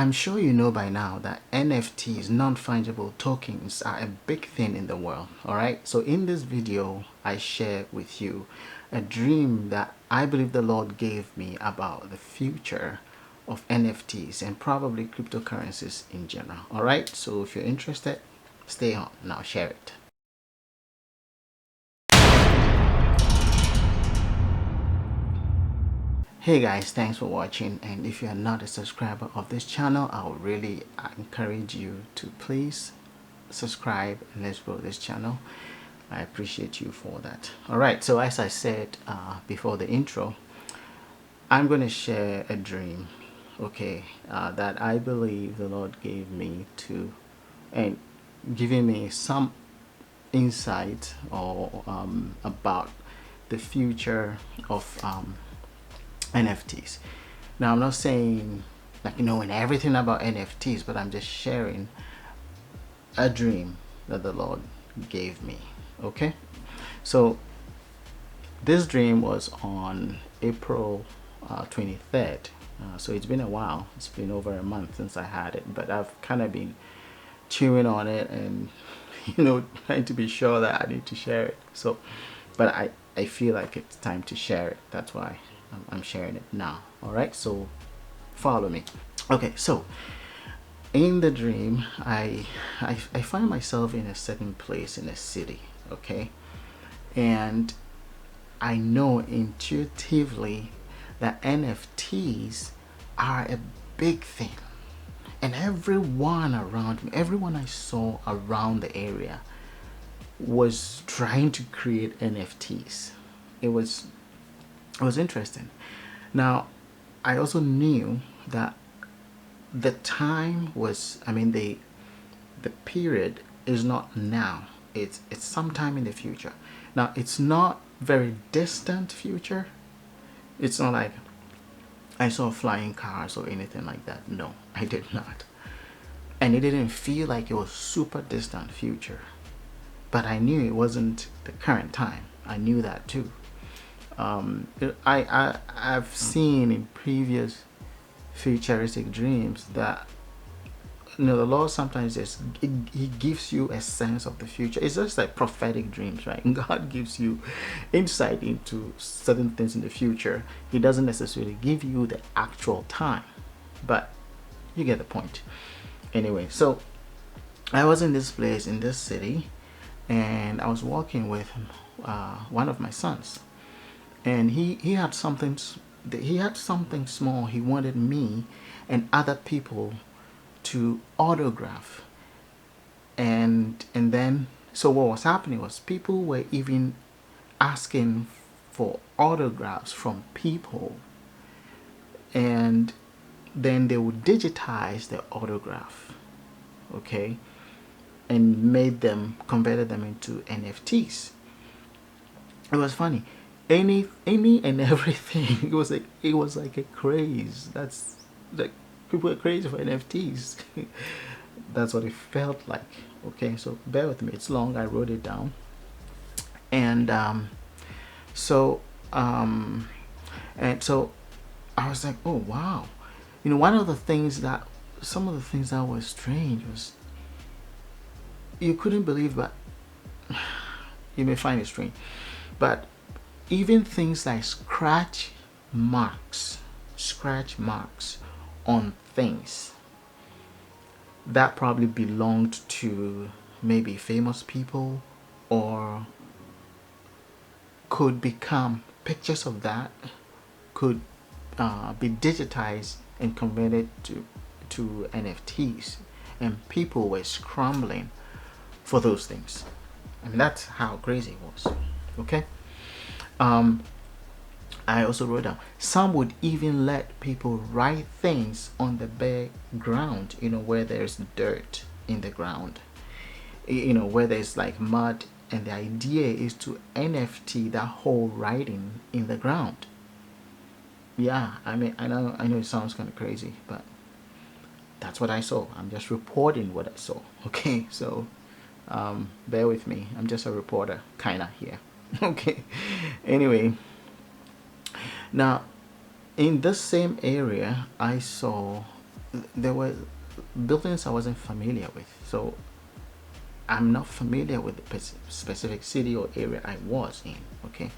I'm sure you know by now that NFTs, non-fungible tokens, are a big thing in the world. All right, so in this video I share with you a dream that I believe the Lord gave me about the future of NFTs and probably cryptocurrencies in general. All right, so if you're interested, stay on and I'll share it. Hey guys, thanks for watching, and if you are not a subscriber of this channel, I would really encourage you to please subscribe and let's grow this channel. I appreciate you for that. All right, so as I said before the intro, I'm going to share a dream, okay, that I believe the Lord gave me to, and giving me some insight or about the future of NFTs. Now, I'm not saying like knowing everything about NFTs, but I'm just sharing a dream that the Lord gave me. Okay, so this dream was on April 23rd. So it's been a while. It's been over a month since I had it, but I've kind of been chewing on it and trying to be sure that I need to share it. So, but I feel like it's time to share it. That's why I'm sharing it now. All right, so follow me. Okay, so in the dream, I find myself in a certain place in a city. Okay, and I know intuitively that NFTs are a big thing, and everyone around me, everyone I saw around the area was trying to create NFTs. It was interesting. Now, I also knew that the time was, the period is not now. It's sometime in the future. Now, it's not very distant future. It's not like I saw flying cars or anything like that. No, I did not. And it didn't feel like it was super distant future. But I knew it wasn't the current time. I knew that too. I've seen in previous futuristic dreams that the Lord sometimes he gives you a sense of the future. It's just like prophetic dreams, right? God gives you insight into certain things in the future. He doesn't necessarily give you the actual time, but you get the point. Anyway, so I was in this place in this city, and I was walking with one of my sons, and he had something small he wanted me and other people to autograph. And then, so what was happening was people were even asking for autographs from people, and then they would digitize the autograph, okay, and converted them into NFTs. It was funny. Any and everything. It was like a craze. That's like people are crazy for NFTs. That's what it felt like. Okay, so bear with me. It's long. I wrote it down. And so I was like, oh wow. Some of the things that was strange was you couldn't believe, but you may find it strange. But even things like scratch marks on things that probably belonged to maybe famous people, or could become pictures of that, could be digitized and converted to NFTs, and people were scrambling for those things. That's how crazy it was. Okay. I also wrote down some would even let people write things on the bare ground, where there's dirt in the ground, where there's like mud, and the idea is to NFT that whole writing in the ground. Yeah, I know it sounds kind of crazy, but that's what I saw. I'm just reporting what I saw. Okay, so bear with me. I'm just a reporter kind of here. Okay, anyway, now in this same area I saw there were buildings I wasn't familiar with. So I'm not familiar with the specific city or area I was in. Okay,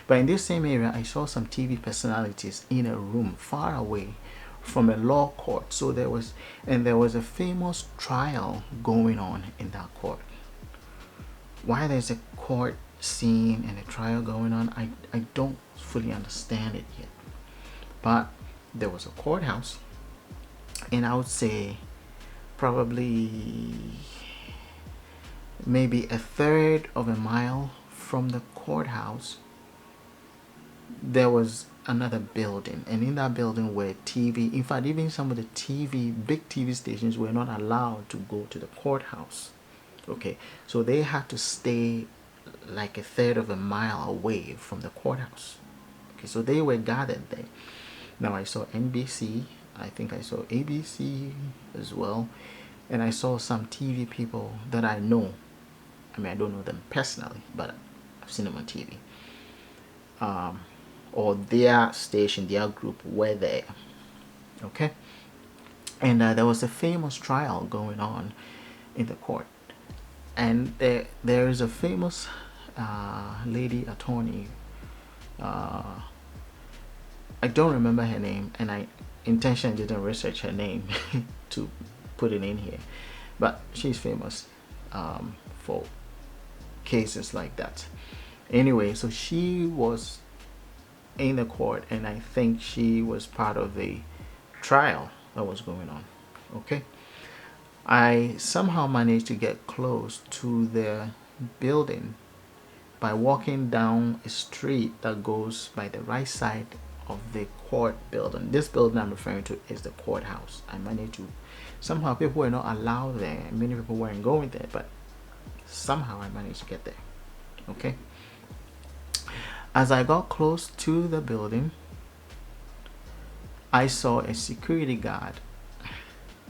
but in this same area, I saw some TV personalities in a room far away from a law court. So there was a famous trial going on in that court. Why there's a court scene and a trial going on, I don't fully understand it yet. But there was a courthouse, and I would say probably maybe a third of a mile from the courthouse there was another building, and in that building were TV. In fact, even some of the big TV stations were not allowed to go to the courthouse. Okay, so they had to stay like a third of a mile away from the courthouse. Okay, so they were gathered there. Now I saw NBC, I think I saw ABC as well, and I saw some TV people that I know. I mean, I don't know them personally, but I've seen them on TV. Or their station, their group were there. Okay, and there was a famous trial going on in the court, and there is a famous lady attorney. I don't remember her name, and I intentionally didn't research her name to put it in here, but she's famous for cases like that. Anyway, so she was in the court, and I think she was part of the trial that was going on. Okay, I somehow managed to get close to the building by walking down a street that goes by the right side of the court building. This building I'm referring to is the courthouse. I managed to, somehow people were not allowed there. Many people weren't going there, but somehow I managed to get there. Okay. As I got close to the building, I saw a security guard,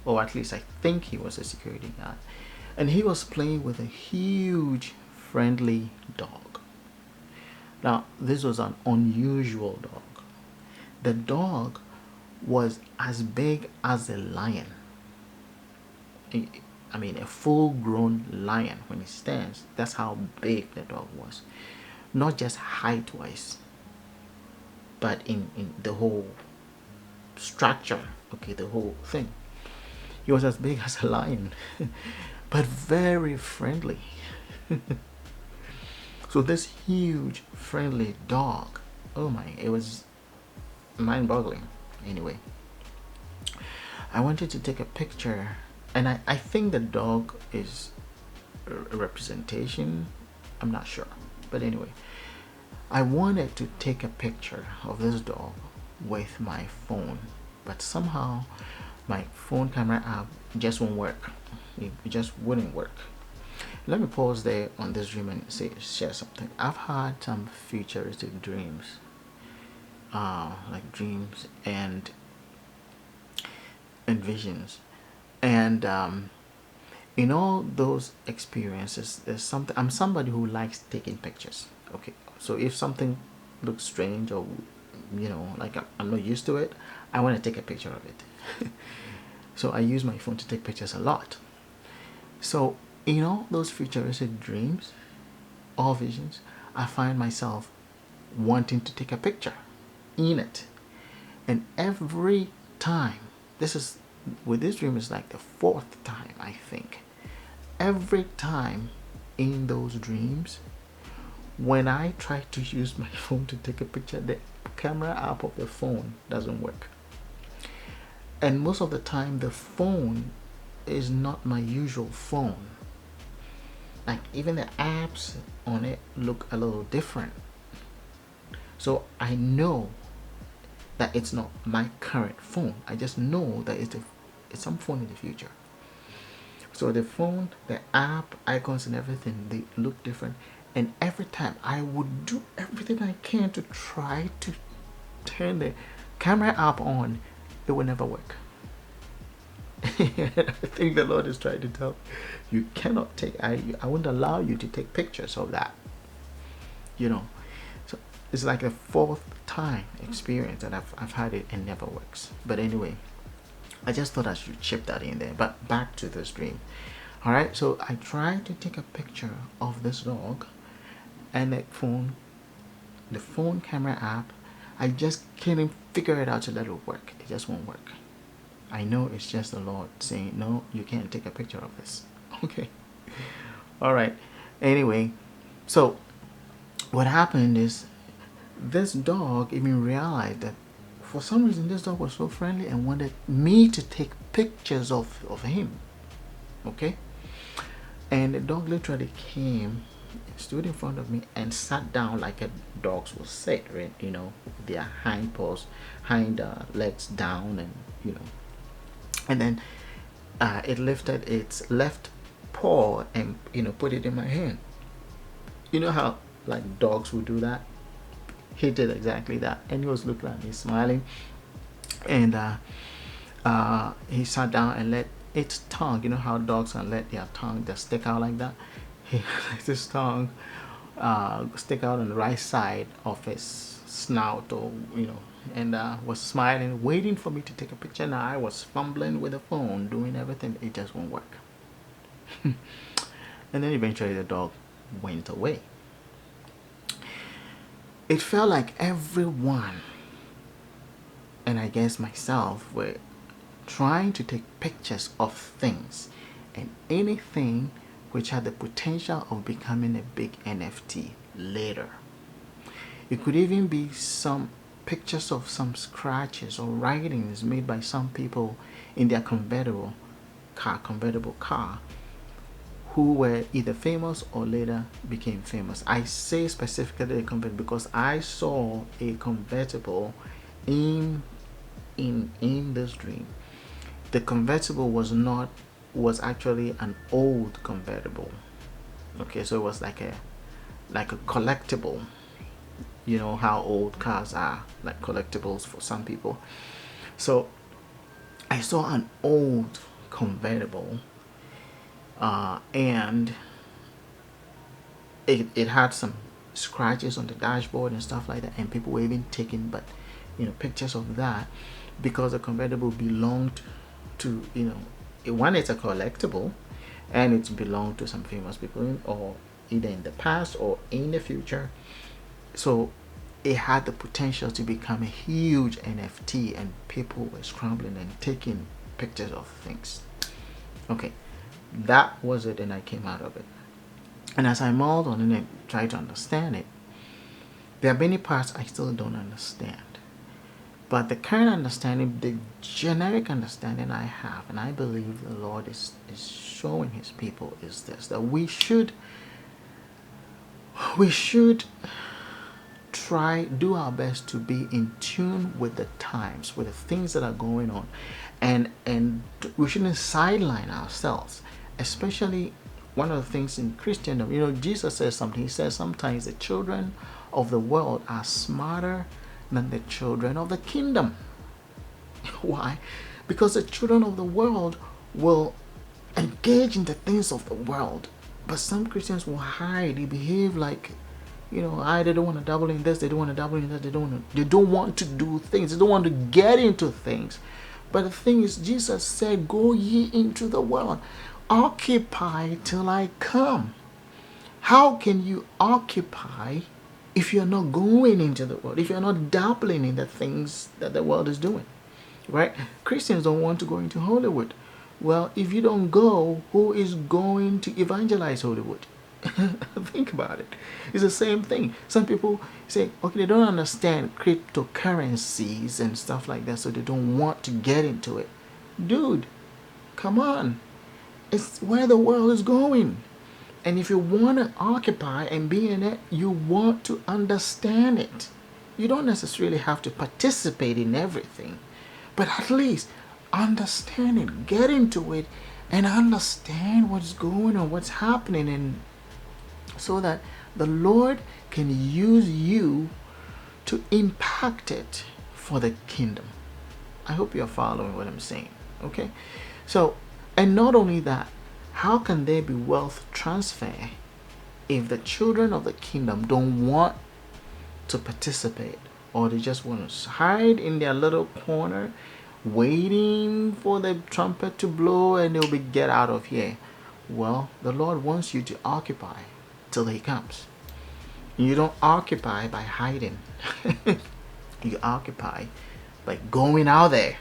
or at least I think he was a security guard, and he was playing with a huge friendly dog. Now, this was an unusual dog. The dog was as big as a lion. I mean, a full-grown lion. When he stands, that's how big the dog was. Not just height-wise, but in the whole structure. Okay, the whole thing. He was as big as a lion, but very friendly. So this huge, friendly dog, oh my, it was mind-boggling. Anyway, I wanted to take a picture, and I think the dog is a representation. I'm not sure, but anyway, I wanted to take a picture of this dog with my phone, but somehow my phone camera app just won't work. It just wouldn't work. Let me pause there on this dream and share something. I've had some futuristic dreams, like dreams and visions, and in all those experiences, there's something. I'm somebody who likes taking pictures. Okay, so if something looks strange, or like I'm not used to it, I want to take a picture of it. So I use my phone to take pictures a lot. So in all those futuristic dreams or visions, I find myself wanting to take a picture in it. And every time, with this dream is like the fourth time, I think. Every time in those dreams, when I try to use my phone to take a picture, the camera app of the phone doesn't work. And most of the time, the phone is not my usual phone. Like, even the apps on it look a little different. So I know that it's not my current phone. I just know that it's some phone in the future. So the phone, the app, icons and everything, they look different. And every time I would do everything I can to try to turn the camera app on, it will never work. I think the Lord is trying to tell you cannot take, I won't allow you to take pictures of that. So it's like a fourth time experience that I've had it and never works. But anyway, I just thought I should chip that in there. But back to this dream. All right, so I tried to take a picture of this dog, and the phone camera app, I just can't figure it out to let it work. It just won't work. I know it's just the Lord saying, no, you can't take a picture of this. Okay. All right. Anyway, so what happened is this dog even realized that for some reason this dog was so friendly and wanted me to take pictures of him. Okay. And the dog literally came, stood in front of me, and sat down like a dogs will sit, right? You know, their hind legs down, and you know, and then it lifted its left paw and put it in my hand. You know how like dogs would do that? He did exactly that, and he was looking at me, smiling, and he sat down and let its tongue, you know how dogs can let their tongue just stick out like that. He let his tongue stick out on the right side of his snout, or and was smiling, waiting for me to take a picture. Now I was fumbling with the phone, doing everything. It just won't work. And then eventually the dog went away. It felt like everyone, and I guess myself, were trying to take pictures of things and anything which had the potential of becoming a big NFT later. It could even be some pictures of some scratches or writings made by some people in their convertible car, who were either famous or later became famous. I say specifically a convertible because I saw a convertible in this dream. The convertible was actually an old convertible. Okay, so it was like a collectible. You know how old cars are, like collectibles for some people. So I saw an old convertible, and it had some scratches on the dashboard and stuff like that, and people were even taking pictures of that, because the convertible belonged to one, it's a collectible, and it's belonged to some famous people, or either in the past or in the future. So it had the potential to become a huge NFT, and people were scrambling and taking pictures of things. Okay, that was it, and I came out of it. And as I mulled on it and tried to understand it, there are many parts I still don't understand. But the current understanding, the generic understanding I have, and I believe the Lord is showing his people, is this: that we should do our best to be in tune with the times, with the things that are going on, and we shouldn't sideline ourselves. Especially one of the things in Christendom, Jesus says something. He says sometimes the children of the world are smarter than the children of the kingdom. Why? Because the children of the world will engage in the things of the world, but some Christians will hide. They behave like, they don't want to dabble in this, they don't want to dabble in that, they don't want to do things, they don't want to get into things. But the thing is, Jesus said, go ye into the world, occupy till I come. How can you occupy if you're not going into the world, if you're not dabbling in the things that the world is doing, right? Christians don't want to go into Hollywood. Well, if you don't go, who is going to evangelize Hollywood? Think about it. It's the same thing. Some people say, okay, they don't understand cryptocurrencies and stuff like that, so they don't want to get into it. Dude, come on. It's where the world is going. And if you want to occupy and be in it, you want to understand it. You don't necessarily have to participate in everything, but at least understand it, get into it, and understand what's going on, what's happening, and so that the Lord can use you to impact it for the kingdom. I hope you're following what I'm saying. Okay? So, and not only that, how can there be wealth transfer if the children of the kingdom don't want to participate, or they just want to hide in their little corner, waiting for the trumpet to blow and they'll be get out of here. Well, the Lord wants you to occupy till he comes. You don't occupy by hiding. You occupy by going out there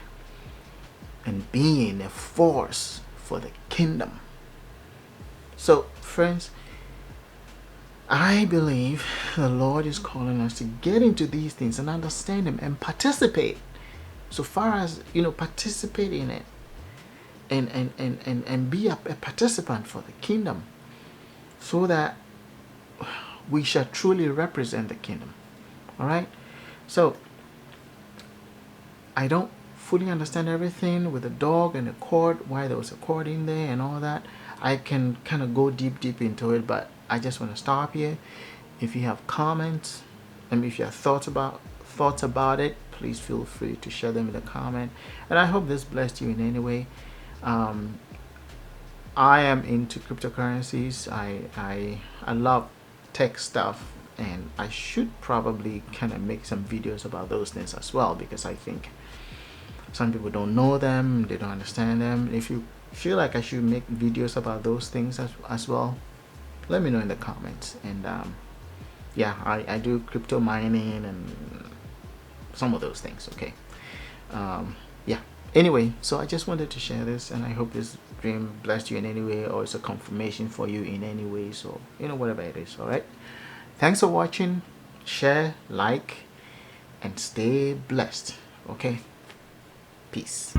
and being a force for the kingdom. So, friends, I believe the Lord is calling us to get into these things and understand them and participate. So far as, participate in it and be a participant for the kingdom, so that we shall truly represent the kingdom. All right? So, I don't fully understand everything with the dog and the cord, why there was a cord in there and all that. I can kind of go deep into it, but I just want to stop here. If you have comments and if you have thoughts about it, please feel free to share them in the comment. And I hope this blessed you in any way. I am into cryptocurrencies. I love tech stuff, and I should probably kind of make some videos about those things as well, because I think some people don't know them, they don't understand them. If you feel like I should make videos about those things as well, let me know in the comments. And yeah, I do crypto mining and some of those things. Okay. Yeah, anyway, so I just wanted to share this, and I hope this dream blessed you in any way, or it's a confirmation for you in any way. So whatever it is. All right, thanks for watching. Share, like, and stay blessed. Okay, peace.